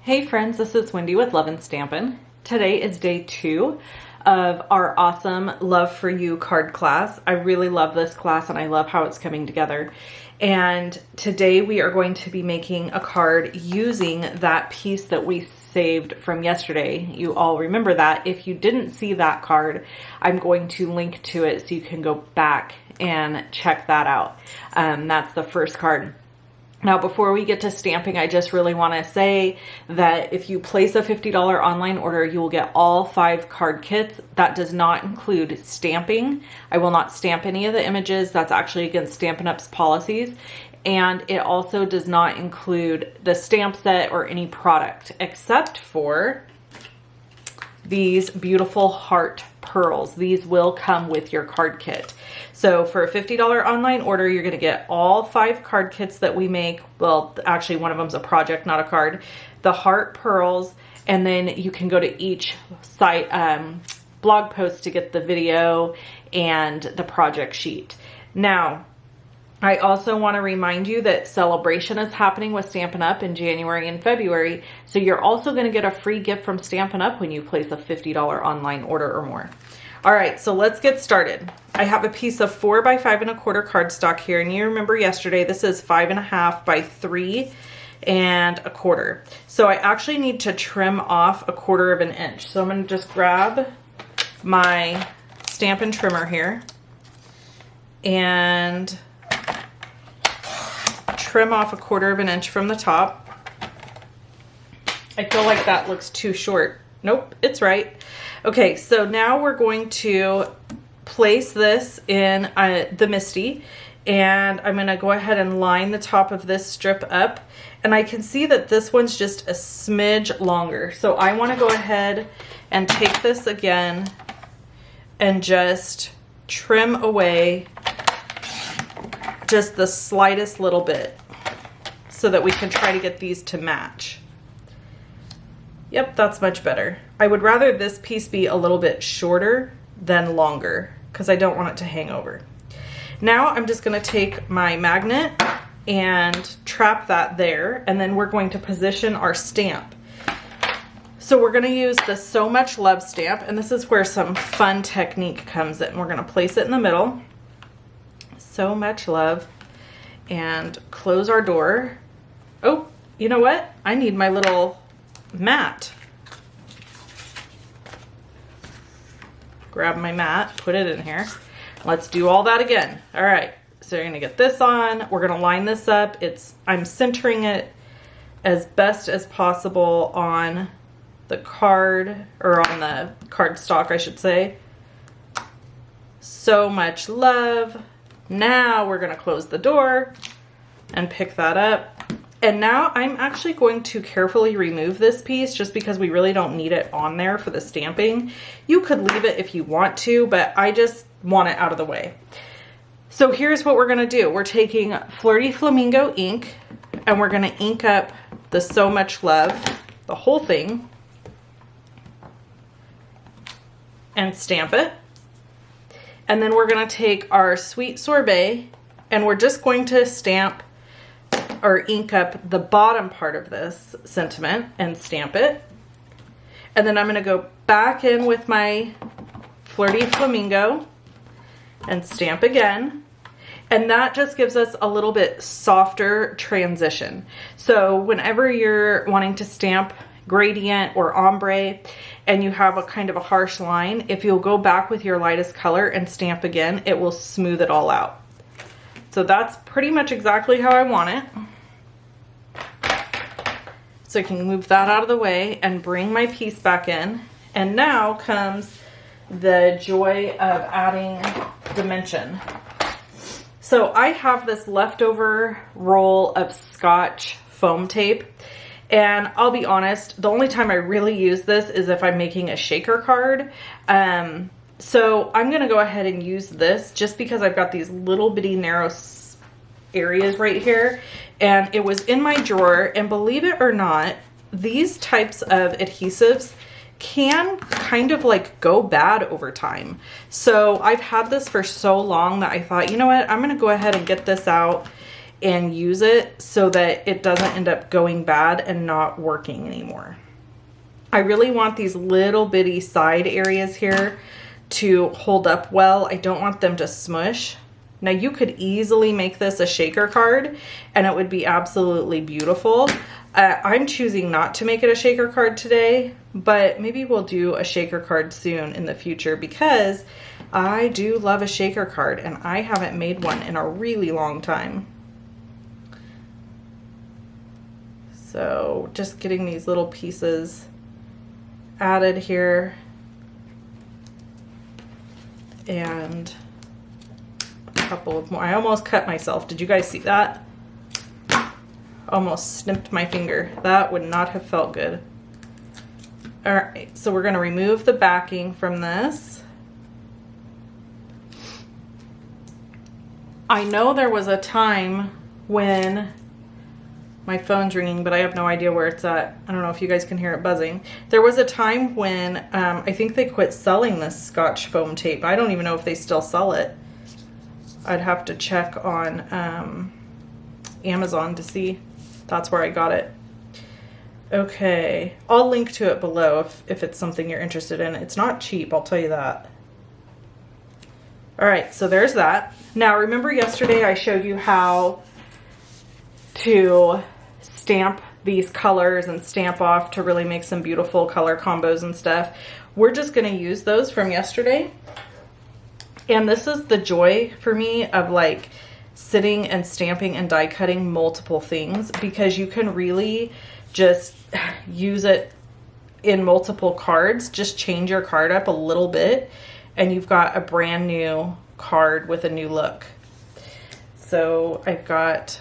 Hey friends, this is Wendy with Love and Stampin'. Today is day 2 of our awesome Love for You card class. I really love this class and I love how it's coming together. And today we are going to be making a card using that piece that we saved from yesterday. You all remember that. If you didn't see that card, I'm going to link to it so you can go back and check that out. That's the first card. Now, before we get to stamping, I just really want to say that if you place a $50 online order, you will get all 5 card kits. That does not include stamping. I will not stamp any of the images. That's actually against Stampin' Up's policies. And it also does not include the stamp set or any product, except for these beautiful heart pearls. These will come with your card kit. So for a $50 online order, you're going to get all 5 card kits that we make. Well, actually one of them's a project, not a card. The heart pearls, and then you can go to each site blog post to get the video and the project sheet. Now, I also want to remind you that Celebration is happening with Stampin' Up! In January and February, so you're also going to get a free gift from Stampin' Up! When you place a $50 online order or more. All right, so let's get started. I have a piece of 4 by 5 1/4 cardstock here, and you remember yesterday this is 5 1/2 by 3 1/4. So I actually need to trim off 1/4 of an inch. So I'm going to just grab my Stampin' trimmer here and trim off 1/4 of an inch from the top. I feel like that looks too short. Nope, it's right. Okay, so now we're going to place this in the MISTI, and I'm going to go ahead and line the top of this strip up, and I can see that this one's just a smidge longer. So I want to go ahead and take this again and just trim away just the slightest little bit so that we can try to get these to match. Yep, that's much better. I would rather this piece be a little bit shorter than longer because I don't want it to hang over. Now I'm just going to take my magnet and trap that there, and then we're going to position our stamp. So we're going to use the So Much Love stamp, and this is where some fun technique comes in. We're going to place it in the middle. So Much Love, and close our door. Oh, you know what? I need my little mat. Grab my mat, put it in here. Let's do all that again. All right, so you're gonna get this on. We're gonna line this up. I'm centering it as best as possible on the card, or on the cardstock, I should say. So Much Love. Now we're gonna close the door and pick that up. And now I'm actually going to carefully remove this piece just because we really don't need it on there for the stamping. You could leave it if you want to, but I just want it out of the way. So here's what we're gonna do. We're taking Flirty Flamingo ink, and we're gonna ink up the So Much Love, the whole thing, and stamp it. And then we're gonna take our Sweet Sorbet, and we're just going to stamp or ink up the bottom part of this sentiment and stamp it. And then I'm going to go back in with my Flirty Flamingo and stamp again. And that just gives us a little bit softer transition. So whenever you're wanting to stamp gradient or ombre and you have a kind of a harsh line, if you'll go back with your lightest color and stamp again, it will smooth it all out. So that's pretty much exactly how I want it. So I can move that out of the way and bring my piece back in. And now comes the joy of adding dimension. So I have this leftover roll of Scotch foam tape. And I'll be honest, the only time I really use this is if I'm making a shaker card. So I'm going to go ahead and use this just because I've got these little bitty narrow areas right here, and it was in my drawer, and believe it or not, these types of adhesives can kind of like go bad over time. So I've had this for so long that I thought, you know what, I'm going to go ahead and get this out and use it so that it doesn't end up going bad and not working anymore. I really want these little bitty side areas here to hold up well. I don't want them to smush. Now you could easily make this a shaker card and it would be absolutely beautiful. I'm choosing not to make it a shaker card today, but maybe we'll do a shaker card soon in the future because I do love a shaker card and I haven't made one in a really long time. So just getting these little pieces added here and a couple of more. I almost cut myself. Did you guys see that? Almost snipped my finger. That would not have felt good. All right, so we're going to remove the backing from this. I know there was a time when my phone's ringing, but I have no idea where it's at. I don't know if you guys can hear it buzzing. There was a time when I think they quit selling this Scotch foam tape. I don't even know if they still sell it. I'd have to check on Amazon to see. That's where I got it. Okay, I'll link to it below if it's something you're interested in. It's not cheap, I'll tell you that. All right, so there's that. Now remember yesterday I showed you how to stamp these colors and stamp off to really make some beautiful color combos and stuff. We're just gonna use those from yesterday. And this is the joy for me of like sitting and stamping and die cutting multiple things, because you can really just use it in multiple cards. Just change your card up a little bit and you've got a brand new card with a new look. So I've got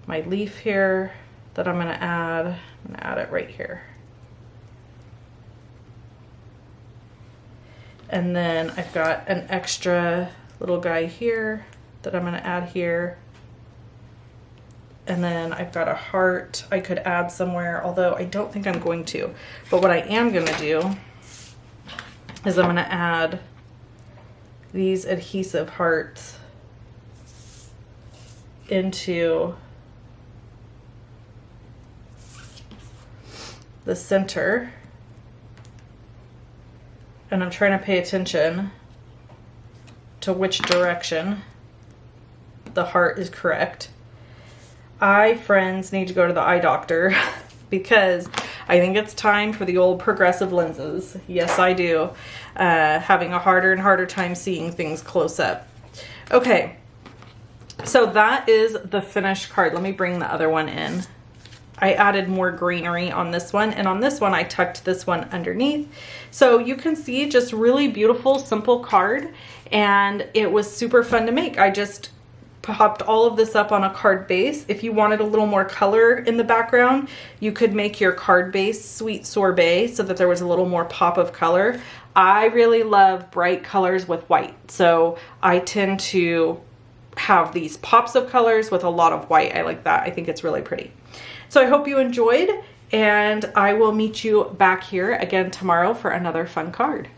my leaf here that I'm gonna add. I'm gonna add it right here. And then I've got an extra little guy here that I'm gonna add here. And then I've got a heart I could add somewhere, although I don't think I'm going to. But what I am gonna do is I'm gonna add these adhesive hearts into the center. And I'm trying to pay attention to which direction the heart is correct. I, friends, need to go to the eye doctor because I think it's time for the old progressive lenses. Yes, I do. Having a harder and harder time seeing things close up. Okay, so that is the finished card. Let me bring the other one in. I added more greenery on this one, and on this one I tucked this one underneath. So you can see just really beautiful, simple card, and it was super fun to make. I just popped all of this up on a card base. If you wanted a little more color in the background, you could make your card base sweet sorbet so that there was a little more pop of color. I really love bright colors with white, so I tend to have these pops of colors with a lot of white. I like that. I think it's really pretty. So I hope you enjoyed, and I will meet you back here again tomorrow for another fun card.